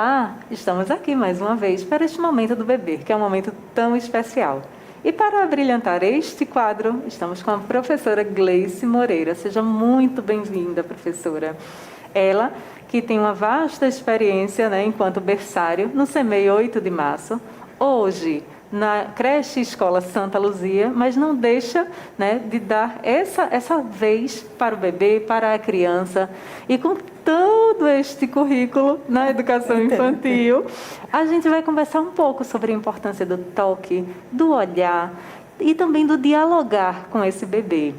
Olá, estamos aqui mais uma vez para este momento do bebê, que é um momento tão especial. E para abrilhantar este quadro, estamos com a professora Gleice Moreira. Seja muito bem-vinda, professora. Ela, que tem uma vasta experiência, enquanto berçário no CEMEI 8 de março, hoje na creche Escola Santa Luzia, mas não deixa de dar essa vez para o bebê, para a criança. E com todo este currículo na educação infantil, a gente vai conversar um pouco sobre a importância do toque, do olhar e também do dialogar com esse bebê.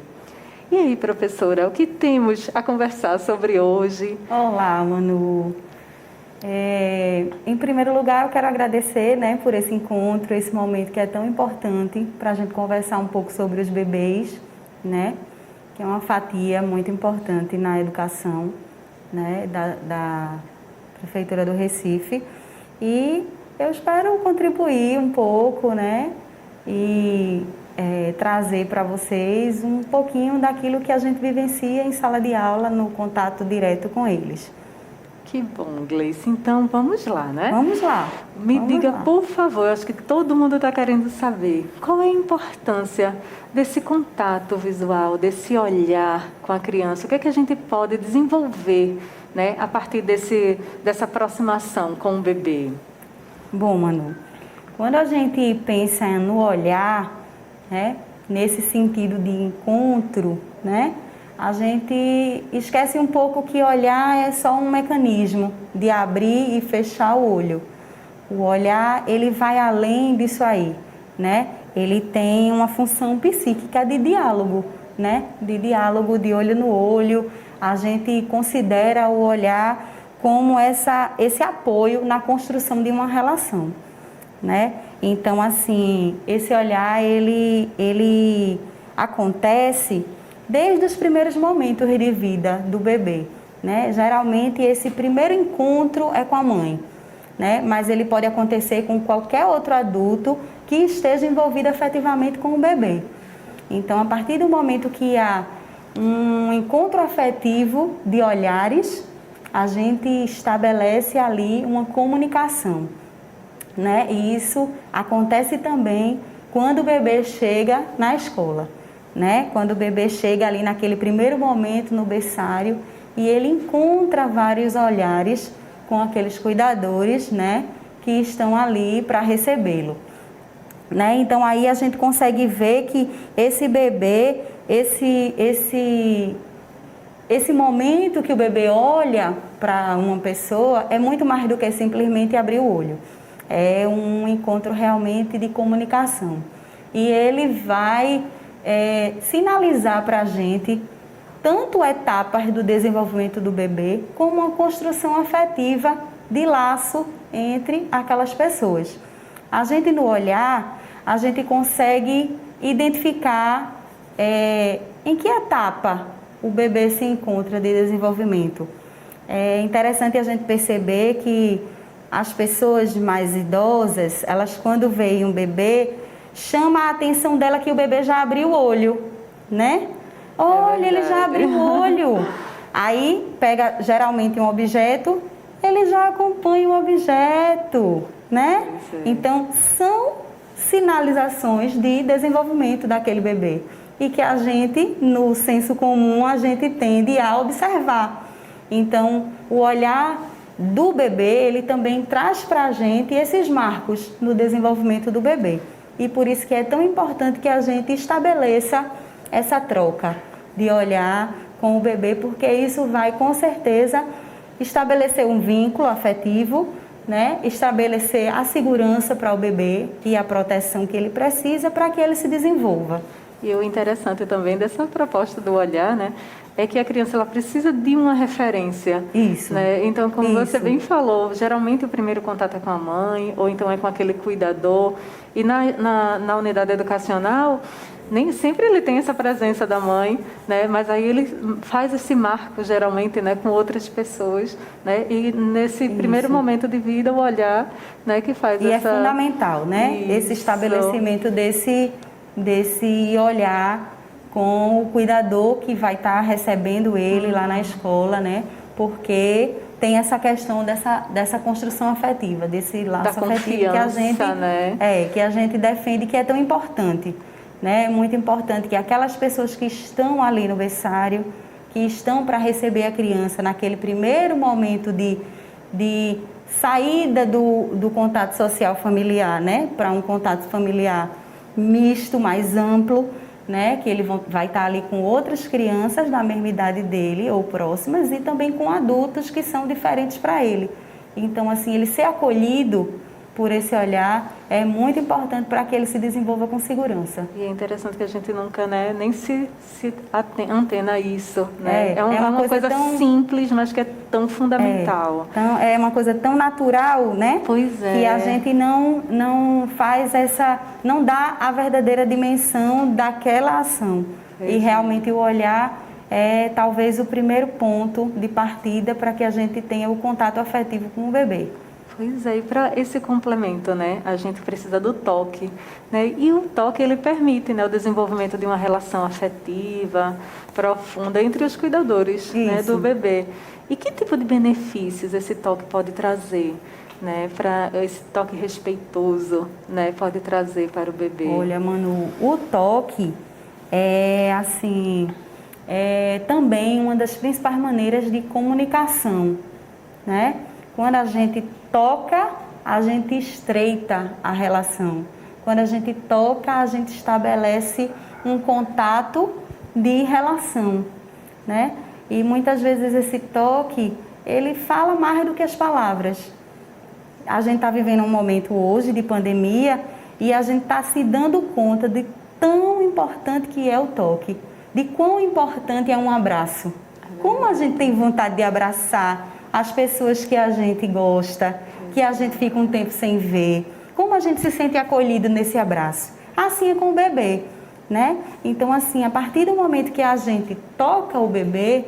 E aí, professora, o que temos a conversar sobre hoje? Olá, Manu. Em primeiro lugar, eu quero agradecer por esse encontro, esse momento que é tão importante para a gente conversar um pouco sobre os bebês, que é uma fatia muito importante na educação da Prefeitura do Recife. E eu espero contribuir um pouco e trazer para vocês um pouquinho daquilo que a gente vivencia em sala de aula, no contato direto com eles. Que bom, Gleice. Então, vamos lá, Vamos lá. Me diga, por favor, acho que todo mundo está querendo saber, qual é a importância desse contato visual, desse olhar com a criança? O que é que a gente pode desenvolver, a partir dessa aproximação com o bebê? Bom, Manu, quando a gente pensa no olhar, nesse sentido de encontro, a gente esquece um pouco que olhar é só um mecanismo de abrir e fechar o olho. O olhar, ele vai além disso aí, Ele tem uma função psíquica de diálogo, De diálogo de olho no olho. A gente considera o olhar como esse apoio na construção de uma relação, Então, assim, esse olhar, ele acontece desde os primeiros momentos de vida do bebê, Geralmente esse primeiro encontro é com a mãe, Mas ele pode acontecer com qualquer outro adulto que esteja envolvido afetivamente com o bebê. Então, a partir do momento que há um encontro afetivo de olhares, a gente estabelece ali uma comunicação, E isso acontece também quando o bebê chega na escola. Quando o bebê chega ali naquele primeiro momento no berçário e ele encontra vários olhares com aqueles cuidadores, que estão ali para recebê-lo. Então aí a gente consegue ver que esse bebê, esse momento que o bebê olha para uma pessoa é muito mais do que simplesmente abrir o olho. É um encontro realmente de comunicação. E ele vai sinalizar para a gente tanto etapas do desenvolvimento do bebê, como uma construção afetiva de laço entre aquelas pessoas. A gente no olhar, a gente consegue identificar em que etapa o bebê se encontra de desenvolvimento. É interessante a gente perceber que as pessoas mais idosas, elas quando veem um bebê, chama a atenção dela que o bebê já abriu o olho, Olha, ele já abriu o olho. Aí pega geralmente um objeto, ele já acompanha o objeto, Então, são sinalizações de desenvolvimento daquele bebê. E que a gente, no senso comum, a gente tende a observar. Então, o olhar do bebê, ele também traz para a gente esses marcos no desenvolvimento do bebê. E por isso que é tão importante que a gente estabeleça essa troca de olhar com o bebê, porque isso vai, com certeza, estabelecer um vínculo afetivo, estabelecer a segurança para o bebê e a proteção que ele precisa para que ele se desenvolva. E o interessante também dessa proposta do olhar, é que a criança ela precisa de uma referência. Isso. Então, como você bem falou, geralmente o primeiro contato é com a mãe, ou então é com aquele cuidador. E na unidade educacional, nem sempre ele tem essa presença da mãe, mas aí ele faz esse marco, geralmente, com outras pessoas. E nesse primeiro momento de vida, o olhar que faz essa... E é fundamental, esse estabelecimento desse olhar com o cuidador que vai estar recebendo ele lá na escola, porque tem essa questão dessa construção afetiva, desse laço Da afetivo que a gente, né? que a gente defende, que é tão importante, né? É muito importante que aquelas pessoas que estão ali no berçário, que estão para receber a criança naquele primeiro momento de saída do contato social familiar, né? Para um contato familiar misto, mais amplo, né? Que ele vai estar ali com outras crianças da mesma idade dele ou próximas e também com adultos que são diferentes para ele. Então, assim, ele ser acolhido por esse olhar é muito importante para que ele se desenvolva com segurança. E é interessante que a gente nunca, né, nem se antena isso, né? É uma coisa tão simples, mas que é tão fundamental. Então, é uma coisa tão natural, né? Pois é. Que a gente não faz não dá a verdadeira dimensão daquela ação. E realmente o olhar é talvez o primeiro ponto de partida para que a gente tenha o contato afetivo com o bebê. Pois é, e para esse complemento, né, a gente precisa do toque, né, e o toque ele permite, né, o desenvolvimento de uma relação afetiva profunda entre os cuidadores, né, do bebê. E que tipo de benefícios esse toque pode trazer, né, para esse toque respeitoso, né, pode trazer para o bebê? Olha, Manu, o toque é também uma das principais maneiras de comunicação, né? Quando a gente toca, a gente estreita a relação. Quando a gente toca, a gente estabelece um contato de relação, né? E muitas vezes esse toque, ele fala mais do que as palavras. A gente está vivendo um momento hoje de pandemia e a gente está se dando conta de tão importante que é o toque, de quão importante é um abraço. Como a gente tem vontade de abraçar as pessoas que a gente gosta, que a gente fica um tempo sem ver, como a gente se sente acolhido nesse abraço. Assim é com o bebê, né? Então, assim, a partir do momento que a gente toca o bebê,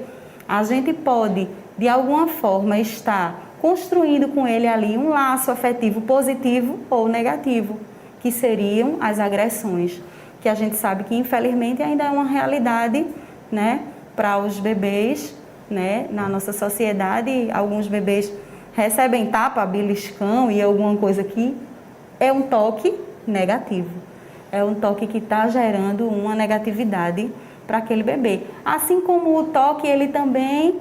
a gente pode, de alguma forma, estar construindo com ele ali um laço afetivo positivo ou negativo, que seriam as agressões, que a gente sabe que, infelizmente, ainda é uma realidade, né, para os bebês, né? Na nossa sociedade, alguns bebês recebem tapa, beliscão e alguma coisa que é um toque negativo. É um toque que está gerando uma negatividade para aquele bebê. Assim como o toque, ele também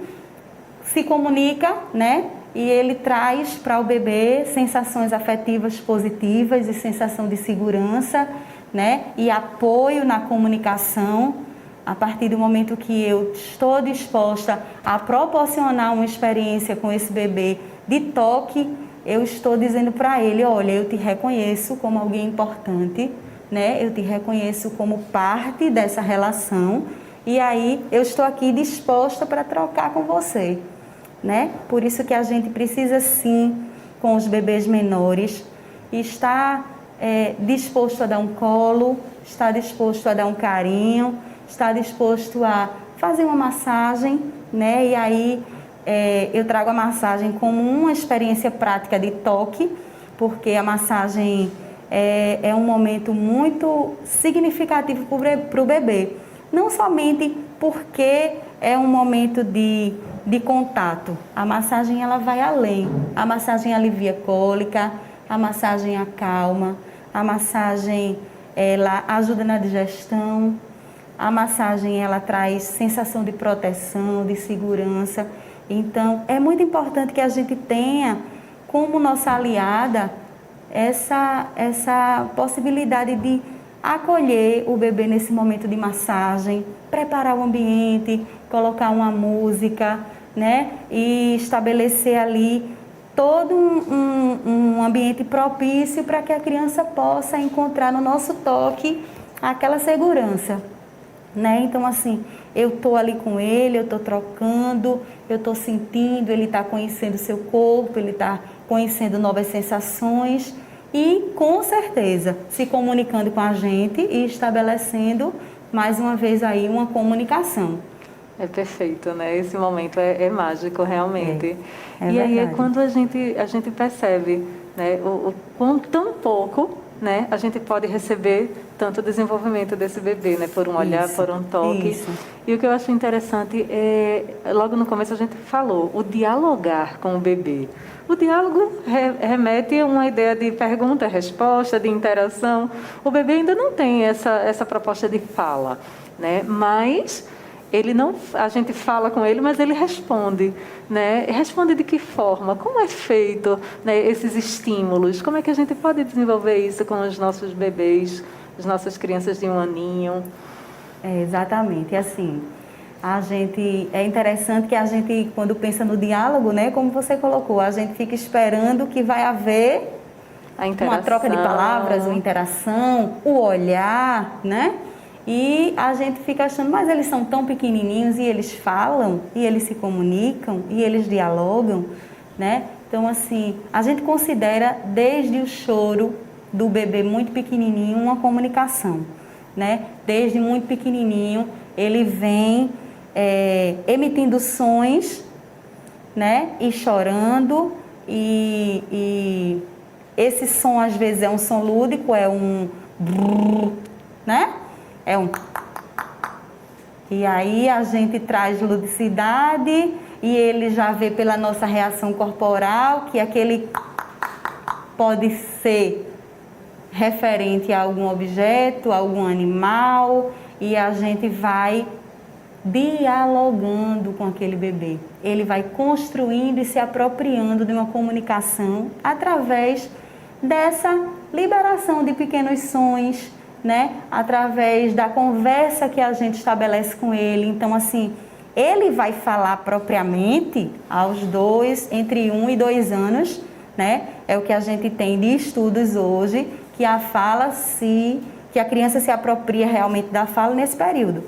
se comunica, né? E ele traz para o bebê sensações afetivas positivas e sensação de segurança, né? E apoio na comunicação. A partir do momento que eu estou disposta a proporcionar uma experiência com esse bebê de toque, eu estou dizendo para ele, olha, eu te reconheço como alguém importante, né? Eu te reconheço como parte dessa relação e aí eu estou aqui disposta para trocar com você, né? Por isso que a gente precisa sim, com os bebês menores, estar disposto a dar um colo, estar disposto a dar um carinho, está disposto a fazer uma massagem, né? E aí eu trago a massagem como uma experiência prática de toque, porque a massagem é um momento muito significativo para o bebê. Não somente porque é um momento de contato. A massagem ela vai além. A massagem alivia cólica, a massagem acalma, a massagem ela ajuda na digestão. A massagem ela traz sensação de proteção, de segurança. Então, é muito importante que a gente tenha como nossa aliada essa possibilidade de acolher o bebê nesse momento de massagem, preparar o ambiente, colocar uma música, né? E estabelecer ali todo um ambiente propício para que a criança possa encontrar no nosso toque aquela segurança. Né? Então, assim, eu estou ali com ele, eu estou trocando, eu estou sentindo, ele está conhecendo o seu corpo, ele está conhecendo novas sensações e, com certeza, se comunicando com a gente e estabelecendo, mais uma vez, aí uma comunicação. É perfeito, né? Esse momento é mágico, realmente. É e aí é verdade. quando a gente percebe, né, o quão tão pouco, né, a gente pode receber tanto o desenvolvimento desse bebê, né? Por um olhar, Isso, por um toque. isso. E o que eu acho interessante é, logo no começo a gente falou, o dialogar com o bebê. O diálogo remete a uma ideia de pergunta, resposta, de interação. O bebê ainda não tem essa proposta de fala, né? Mas ele não, a gente fala com ele, mas ele responde, né? Responde de que forma? Como é feito, né, esses estímulos? Como é que a gente pode desenvolver isso com os nossos bebês, as nossas crianças de 1 aninho? Exatamente, assim, é interessante que a gente, quando pensa no diálogo, né, como você colocou, a gente fica esperando que vai haver uma troca de palavras, uma interação, o olhar, né? E a gente fica achando, mas eles são tão pequenininhos e eles falam, e eles se comunicam, e eles dialogam, né? Então, assim, a gente considera desde o choro do bebê muito pequenininho uma comunicação, né? Desde muito pequenininho, ele vem emitindo sons, né? E chorando, e esse som às vezes é um som lúdico, é um brrr, né? É um... E aí a gente traz ludicidade e ele já vê pela nossa reação corporal que aquele pode ser referente a algum objeto, a algum animal, e a gente vai dialogando com aquele bebê. Ele vai construindo e se apropriando de uma comunicação através dessa liberação de pequenos sons, né? Através da conversa que a gente estabelece com ele. Então, assim, ele vai falar propriamente entre 1 e 2 anos, né? É o que a gente tem de estudos hoje, que que a criança se apropria realmente da fala nesse período.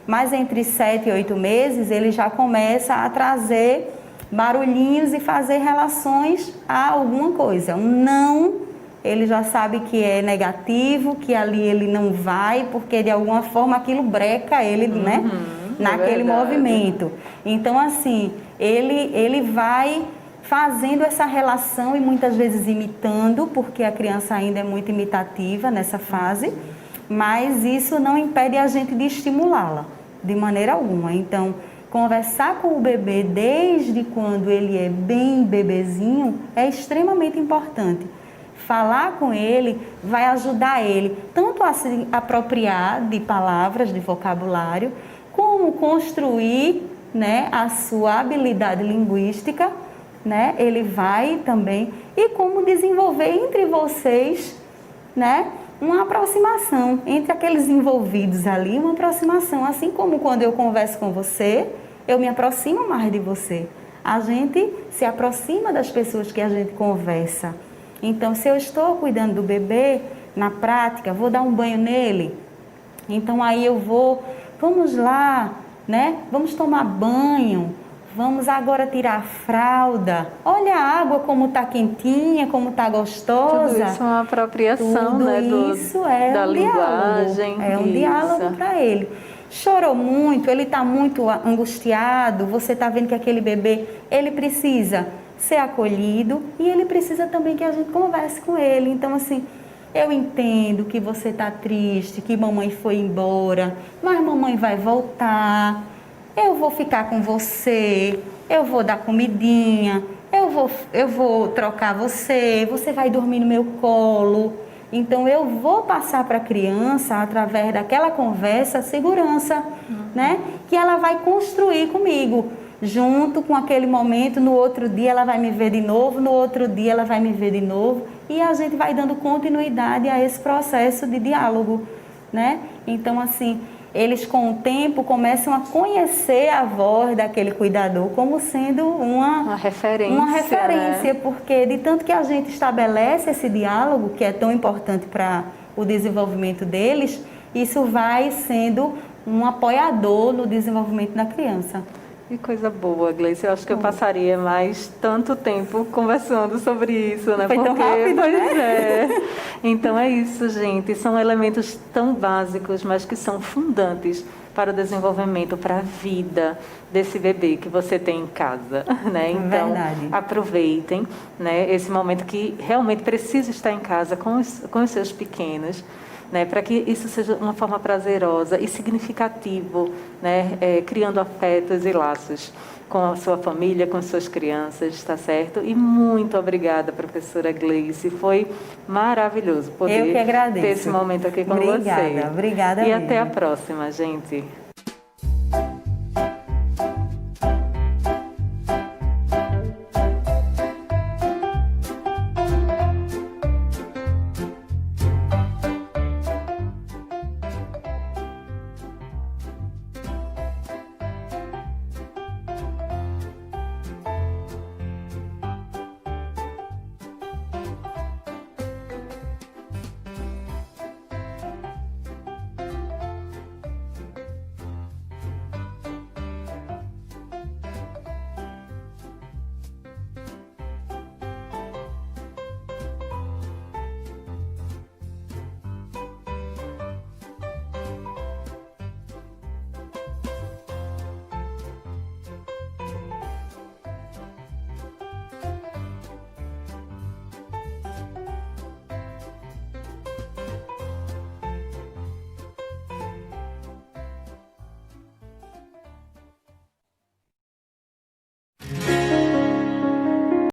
Mas entre 7 e 8 meses, ele já começa a trazer barulhinhos e fazer relações a alguma coisa. Um não, ele já sabe que é negativo, que ali ele não vai, porque de alguma forma aquilo breca ele, né? Naquele movimento. Então, assim, ele vai fazendo essa relação e muitas vezes imitando, porque a criança ainda é muito imitativa nessa fase, mas isso não impede a gente de estimulá-la, de maneira alguma. Então, conversar com o bebê desde quando ele é bem bebezinho é extremamente importante. Falar com ele vai ajudar ele tanto a se apropriar de palavras, de vocabulário, como construir, né, a sua habilidade linguística, né? Ele vai também, e como desenvolver entre vocês, né, uma aproximação entre aqueles envolvidos ali, uma aproximação, assim como quando eu converso com você, eu me aproximo mais de você. A gente se aproxima das pessoas que a gente conversa. Então, se eu estou cuidando do bebê, na prática, vou dar um banho nele. Então, aí vamos lá, né? Vamos tomar banho, vamos agora tirar a fralda. Olha a água como está quentinha, como está gostosa. Tudo isso é uma apropriação, tudo né? Isso é da um linguagem. Diálogo. É um diálogo para ele. Chorou muito, ele está muito angustiado, você está vendo que aquele bebê, ele precisa ser acolhido e ele precisa também que a gente converse com ele. Então, assim, eu entendo que você está triste, que mamãe foi embora, mas mamãe vai voltar, eu vou ficar com você, eu vou dar comidinha, eu vou trocar você, você vai dormir no meu colo. Então, eu vou passar para a criança, através daquela conversa, segurança, né? Que ela vai construir comigo. Junto com aquele momento, no outro dia ela vai me ver de novo, no outro dia ela vai me ver de novo. E a gente vai dando continuidade a esse processo de diálogo, né? Então, assim, eles com o tempo começam a conhecer a voz daquele cuidador como sendo uma referência, né? Porque de tanto que a gente estabelece esse diálogo, que é tão importante para o desenvolvimento deles, isso vai sendo um apoiador no desenvolvimento da criança. Que coisa boa, Gleice. Eu acho que eu passaria mais tanto tempo conversando sobre isso, né? Foi tão rápido, pois né? é. Então é isso, gente. São elementos tão básicos, mas que são fundantes para o desenvolvimento, para a vida desse bebê que você tem em casa, né? Então, verdade. Aproveitem, né, esse momento que realmente precisa estar em casa com os seus pequenos. né, para que isso seja uma forma prazerosa e significativo, né, criando afetos e laços com a sua família, com as suas crianças, está certo? E muito obrigada, professora Gleice, foi maravilhoso poder Eu que agradeço. ter esse momento aqui com você. Obrigada E mesmo. até a próxima, gente.